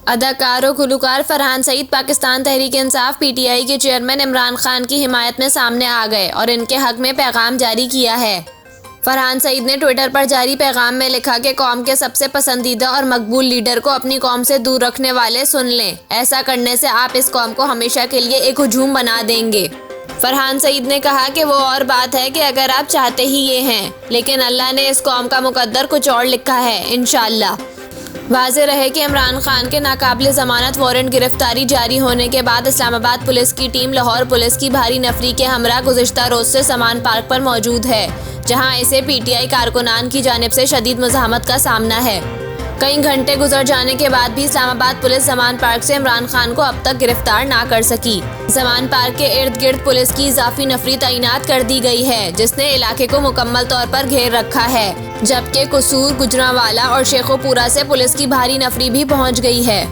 अदाकार और गुलकार फरहान सईद पाकिस्तान तहरीक-ए-इंसाफ पीटीआई के चेयरमैन इमरान खान की हिमायत में सामने आ गए और इनके हक में पैगाम जारी किया है। फरहान सईद ने ट्विटर पर जारी पैगाम में लिखा कि कौम के सबसे पसंदीदा और मकबूल लीडर को अपनी कौम से दूर रखने वाले सुन लें। ऐसा करने से आप इस कौम को हमेशा के लिए एक हुजूम बना देंगे। फरहान सईद ने कहा कि वो और बात है कि अगर आप चाहते ही ये हैं, लेकिन अल्लाह ने इस कौम का मुकद्दर कुछ और लिखा है, इंशाअल्लाह। वाज़ेह रहे कि इमरान खान के नाकाबिले ज़मानत वारंट गिरफ्तारी जारी होने के बाद इस्लामाबाद पुलिस की टीम लाहौर पुलिस की भारी नफरी के हमरा गुज़िश्ता रोज़ से समान पार्क पर मौजूद है, जहां इसे पीटीआई कारकुनान की जानिब से शदीद मुज़ाहमत का सामना है। कई घंटे गुजर जाने के बाद भी इस्लामाबाद पुलिस जमान पार्क से इमरान खान को अब तक गिरफ्तार ना कर सकी। जमान पार्क के इर्द गिर्द पुलिस की इजाफी नफरी तैनात कर दी गई है, जिसने इलाके को मुकम्मल तौर पर घेर रखा है, जबकि कसूर, गुजरांवाला और शेखोपुरा से पुलिस की भारी नफरी भी पहुंच गई है।